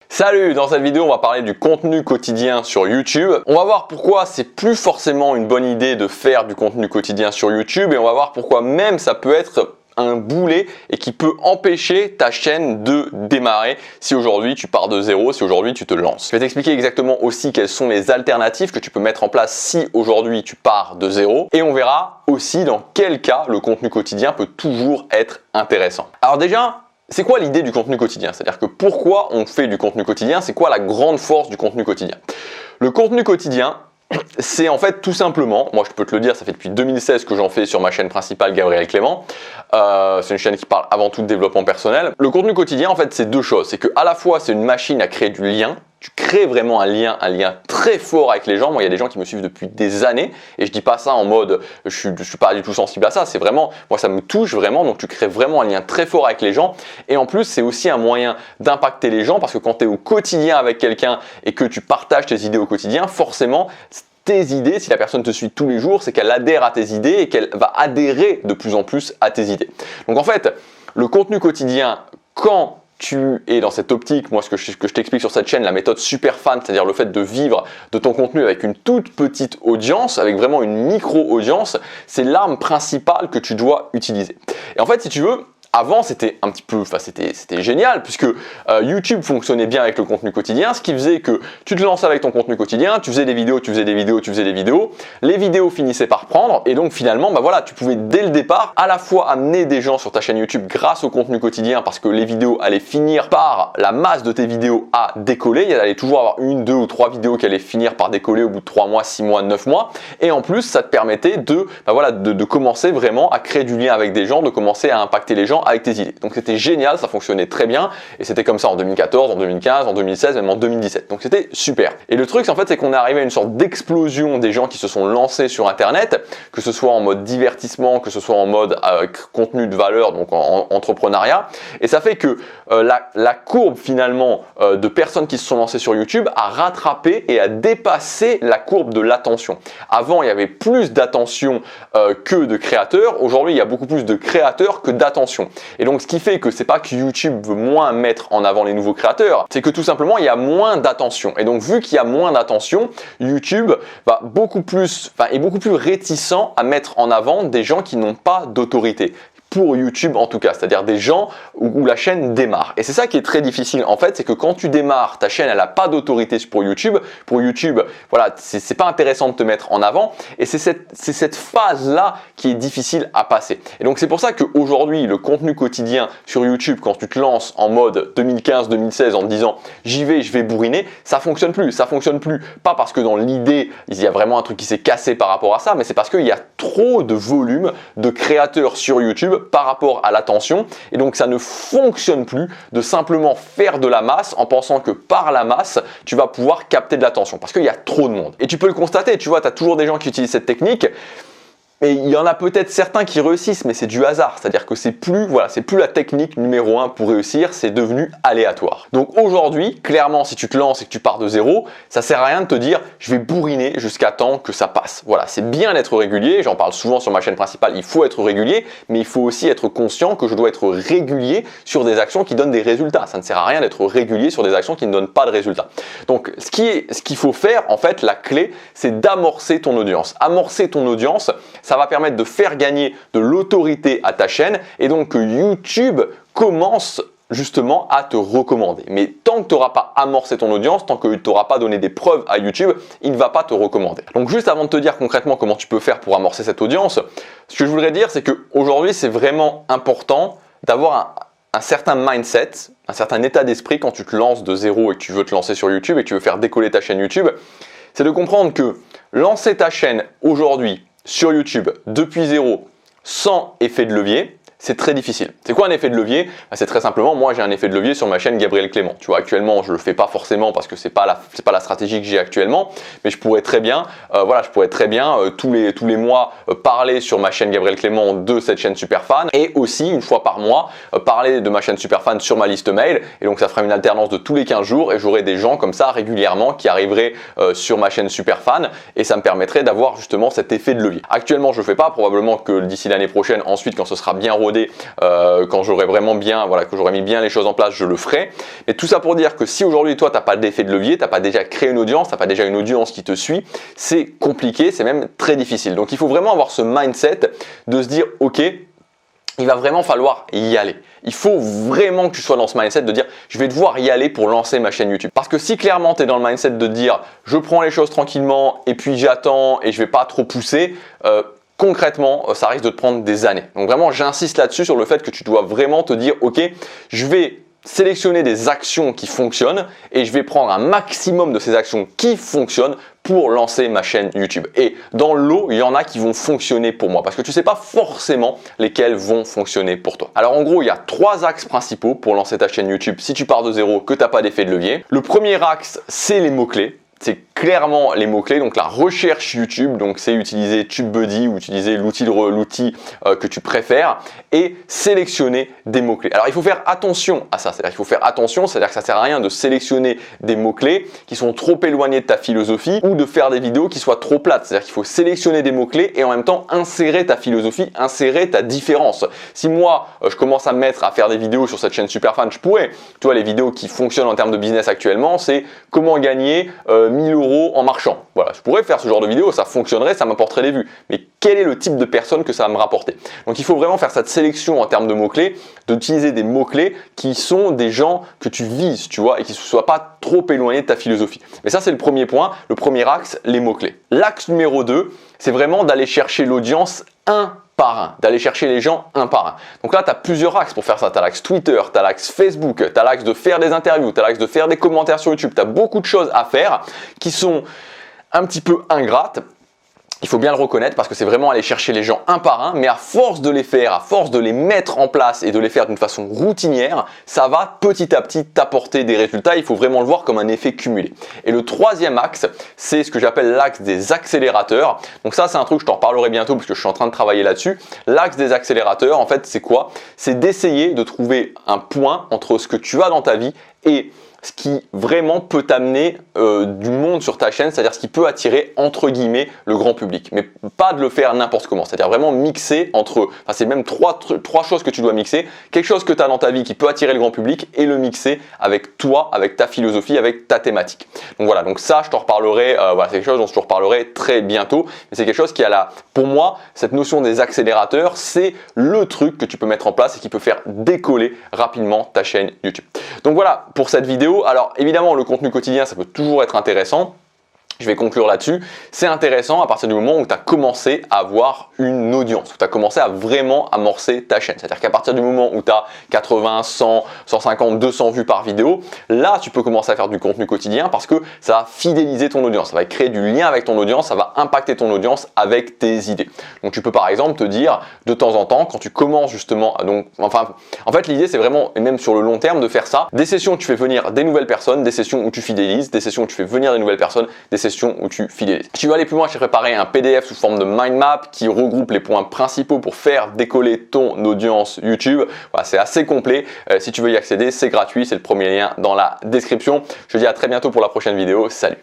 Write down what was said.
Salut, dans cette vidéo on va parler du contenu quotidien sur YouTube. On va voir pourquoi c'est plus forcément une bonne idée de faire du contenu quotidien sur YouTube et on va voir pourquoi même ça peut être un boulet et qui peut empêcher ta chaîne de démarrer si aujourd'hui tu pars de zéro, si aujourd'hui tu te lances. Je vais t'expliquer exactement aussi quelles sont les alternatives que tu peux mettre en place si aujourd'hui tu pars de zéro et on verra aussi dans quel cas le contenu quotidien peut toujours être intéressant. Alors déjà, c'est quoi l'idée du contenu quotidien? C'est-à-dire que pourquoi on fait du contenu quotidien? C'est quoi la grande force du contenu quotidien? Le contenu quotidien, c'est en fait tout simplement, moi je peux te le dire, ça fait depuis 2016 que j'en fais sur ma chaîne principale Gabriel Clément. C'est une chaîne qui parle avant tout de développement personnel. Le contenu quotidien en fait c'est deux choses, c'est que à la fois c'est une machine à créer du lien. Tu crées vraiment un lien très fort avec les gens. Moi, il y a des gens qui me suivent depuis des années et je dis pas ça en mode je suis pas du tout sensible à ça. C'est vraiment, moi, ça me touche vraiment. Donc, tu crées vraiment un lien très fort avec les gens. Et en plus, c'est aussi un moyen d'impacter les gens parce que quand tu es au quotidien avec quelqu'un et que tu partages tes idées au quotidien, forcément, tes idées, si la personne te suit tous les jours, c'est qu'elle adhère à tes idées et qu'elle va adhérer de plus en plus à tes idées. Donc, en fait, le contenu quotidien, quand tu es dans cette optique, moi ce que je t'explique sur cette chaîne, la méthode super fan, c'est-à-dire le fait de vivre de ton contenu avec une toute petite audience, avec vraiment une micro-audience, c'est l'arme principale que tu dois utiliser. Et en fait, si tu veux, avant c'était un petit peu, c'était génial puisque YouTube fonctionnait bien avec le contenu quotidien, ce qui faisait que tu te lançais avec ton contenu quotidien, tu faisais des vidéos, les vidéos finissaient par prendre et donc finalement bah voilà, tu pouvais dès le départ à la fois amener des gens sur ta chaîne YouTube grâce au contenu quotidien parce que les vidéos allaient finir par la masse de tes vidéos à décoller, il y allait toujours avoir une, deux ou trois vidéos qui allaient finir par décoller au bout de 3 mois, 6 mois, 9 mois et en plus ça te permettait de commencer vraiment à créer du lien avec des gens, de commencer à impacter les gens avec tes idées. Donc c'était génial, ça fonctionnait très bien et c'était comme ça en 2014, en 2015, en 2016, même en 2017. Donc c'était super. Et le truc, en fait, c'est qu'on est arrivé à une sorte d'explosion des gens qui se sont lancés sur Internet, que ce soit en mode divertissement, que ce soit en mode contenu de valeur, donc en entrepreneuriat. Et ça fait que la courbe finalement de personnes qui se sont lancées sur YouTube a rattrapé et a dépassé la courbe de l'attention. Avant, il y avait plus d'attention que de créateurs. Aujourd'hui, il y a beaucoup plus de créateurs que d'attention. Et donc, ce qui fait que c'est pas que YouTube veut moins mettre en avant les nouveaux créateurs, c'est que tout simplement, il y a moins d'attention. Et donc, vu qu'il y a moins d'attention, YouTube est beaucoup plus réticent à mettre en avant des gens qui n'ont pas d'autorité. Pour YouTube en tout cas, c'est-à-dire des gens où la chaîne démarre. Et c'est ça qui est très difficile en fait, c'est que quand tu démarres, ta chaîne elle n'a pas d'autorité pour YouTube, voilà, c'est pas intéressant de te mettre en avant et c'est cette phase-là qui est difficile à passer. Et donc c'est pour ça qu'aujourd'hui, le contenu quotidien sur YouTube, quand tu te lances en mode 2015-2016 en te disant j'y vais, je vais bourriner, ça fonctionne plus. Ça fonctionne plus, pas parce que dans l'idée, il y a vraiment un truc qui s'est cassé par rapport à ça, mais c'est parce qu'il y a trop de volume de créateurs sur YouTube par rapport à l'attention et donc ça ne fonctionne plus de simplement faire de la masse en pensant que par la masse tu vas pouvoir capter de l'attention parce qu'il y a trop de monde. Et tu peux le constater, tu vois, tu as toujours des gens qui utilisent cette technique. Et il y en a peut-être certains qui réussissent, mais c'est du hasard. C'est-à-dire que c'est plus la technique numéro 1 pour réussir, c'est devenu aléatoire. Donc aujourd'hui, clairement, si tu te lances et que tu pars de zéro, ça sert à rien de te dire je vais bourriner jusqu'à temps que ça passe. Voilà, c'est bien d'être régulier, j'en parle souvent sur ma chaîne principale, il faut être régulier, mais il faut aussi être conscient que je dois être régulier sur des actions qui donnent des résultats. Ça ne sert à rien d'être régulier sur des actions qui ne donnent pas de résultats. Donc ce qu'il faut faire, en fait, la clé, c'est d'amorcer ton audience. Amorcer ton audience, ça va permettre de faire gagner de l'autorité à ta chaîne et donc que YouTube commence justement à te recommander. Mais tant que tu n'auras pas amorcé ton audience, tant que tu n'auras pas donné des preuves à YouTube, il ne va pas te recommander. Donc juste avant de te dire concrètement comment tu peux faire pour amorcer cette audience, ce que je voudrais dire c'est qu'aujourd'hui c'est vraiment important d'avoir un certain mindset, un certain état d'esprit quand tu te lances de zéro et que tu veux te lancer sur YouTube et que tu veux faire décoller ta chaîne YouTube, c'est de comprendre que lancer ta chaîne aujourd'hui sur YouTube depuis zéro sans effet de levier, c'est très difficile. C'est quoi un effet de levier? C'est très simplement, moi j'ai un effet de levier sur ma chaîne Gabriel Clément. Tu vois, actuellement je le fais pas forcément parce que c'est pas la stratégie que j'ai actuellement, mais je pourrais très bien, tous les mois parler sur ma chaîne Gabriel Clément de cette chaîne Superfan et aussi une fois par mois parler de ma chaîne Superfan sur ma liste mail. Et donc ça fera une alternance de tous les 15 jours et j'aurai des gens comme ça régulièrement qui arriveraient sur ma chaîne Superfan et ça me permettrait d'avoir justement cet effet de levier. Actuellement je le fais pas, probablement que d'ici l'année prochaine, ensuite quand ce sera bien rodé, rodé, quand j'aurai vraiment bien, voilà, que j'aurai mis bien les choses en place, je le ferai. Mais tout ça pour dire que si aujourd'hui toi t'as pas d'effet de levier, t'as pas déjà créé une audience, t'as pas déjà une audience qui te suit, c'est compliqué, c'est même très difficile. Donc il faut vraiment avoir ce mindset de se dire ok, il va vraiment falloir y aller. Il faut vraiment que tu sois dans ce mindset de dire je vais devoir y aller pour lancer ma chaîne YouTube. Parce que si clairement tu es dans le mindset de dire je prends les choses tranquillement et puis j'attends et je vais pas trop pousser, concrètement ça risque de te prendre des années. Donc vraiment j'insiste là-dessus sur le fait que tu dois vraiment te dire ok, je vais sélectionner des actions qui fonctionnent et je vais prendre un maximum de ces actions qui fonctionnent pour lancer ma chaîne YouTube. Et dans l'eau, il y en a qui vont fonctionner pour moi parce que tu ne sais pas forcément lesquelles vont fonctionner pour toi. Alors en gros, il y a 3 axes principaux pour lancer ta chaîne YouTube si tu pars de zéro, que tu n'as pas d'effet de levier. Le premier axe, c'est les mots-clés. C'est clairement les mots-clés, donc la recherche YouTube, donc c'est utiliser TubeBuddy ou utiliser l'outil que tu préfères et sélectionner des mots-clés. Alors il faut faire attention à ça, c'est-à-dire qu'il faut faire attention, c'est-à-dire que ça sert à rien de sélectionner des mots-clés qui sont trop éloignés de ta philosophie ou de faire des vidéos qui soient trop plates, c'est-à-dire qu'il faut sélectionner des mots-clés et en même temps insérer ta philosophie, insérer ta différence. Si moi je commence à me mettre à faire des vidéos sur cette chaîne Superfan, je pourrais, tu vois les vidéos qui fonctionnent en termes de business actuellement, c'est comment gagner 1000 € en marchant. Voilà, je pourrais faire ce genre de vidéo, ça fonctionnerait, ça m'apporterait des vues. Mais quel est le type de personne que ça va me rapporter? Donc il faut vraiment faire cette sélection en termes de mots-clés, d'utiliser des mots-clés qui sont des gens que tu vises, tu vois, et qui ne soient pas trop éloignés de ta philosophie. Mais ça, c'est le premier point, le premier axe, les mots-clés. L'axe numéro 2, c'est vraiment d'aller chercher l'audience par un, d'aller chercher les gens un par un. Donc là, tu as plusieurs axes pour faire ça. Tu as l'axe Twitter, tu as l'axe Facebook, tu as l'axe de faire des interviews, tu as l'axe de faire des commentaires sur YouTube. Tu as beaucoup de choses à faire qui sont un petit peu ingrates. Il faut bien le reconnaître parce que c'est vraiment aller chercher les gens un par un, mais à force de les faire, à force de les mettre en place et de les faire d'une façon routinière, ça va petit à petit t'apporter des résultats. Il faut vraiment le voir comme un effet cumulé. Et le troisième axe, c'est ce que j'appelle l'axe des accélérateurs. Donc ça, c'est un truc, je t'en reparlerai bientôt parce que je suis en train de travailler là-dessus. L'axe des accélérateurs, en fait, c'est quoi? C'est d'essayer de trouver un point entre ce que tu as dans ta vie et ce qui vraiment peut t'amener du monde sur ta chaîne, c'est-à-dire ce qui peut attirer entre guillemets le grand public, mais pas de le faire n'importe comment, c'est-à-dire vraiment mixer entre, enfin c'est même trois choses que tu dois mixer, quelque chose que tu as dans ta vie qui peut attirer le grand public et le mixer avec toi, avec ta philosophie, avec ta thématique. Donc voilà, donc ça je t'en reparlerai, voilà, c'est quelque chose dont je te reparlerai très bientôt, mais c'est quelque chose qui a là, pour moi, cette notion des accélérateurs, c'est le truc que tu peux mettre en place et qui peut faire décoller rapidement ta chaîne YouTube. Donc voilà pour cette vidéo. Alors évidemment le contenu quotidien ça peut toujours être intéressant, je vais conclure là-dessus. C'est intéressant à partir du moment où tu as commencé à avoir une audience, où tu as commencé à vraiment amorcer ta chaîne. C'est-à-dire qu'à partir du moment où tu as 80, 100, 150, 200 vues par vidéo, là tu peux commencer à faire du contenu quotidien parce que ça va fidéliser ton audience, ça va créer du lien avec ton audience, ça va impacter ton audience avec tes idées. Donc tu peux par exemple te dire de temps en temps quand tu commences justement, en fait l'idée c'est vraiment, et même sur le long terme, de faire ça, des sessions où tu fais venir des nouvelles personnes, des sessions où tu fidélises, des sessions où tu fais venir des nouvelles personnes, des sessions où tu fidélises. Si tu veux aller plus loin, j'ai préparé un PDF sous forme de mind map qui regroupe les points principaux pour faire décoller ton audience YouTube. Voilà, c'est assez complet. Si tu veux y accéder, c'est gratuit, c'est le premier lien dans la description. Je te dis à très bientôt pour la prochaine vidéo. Salut!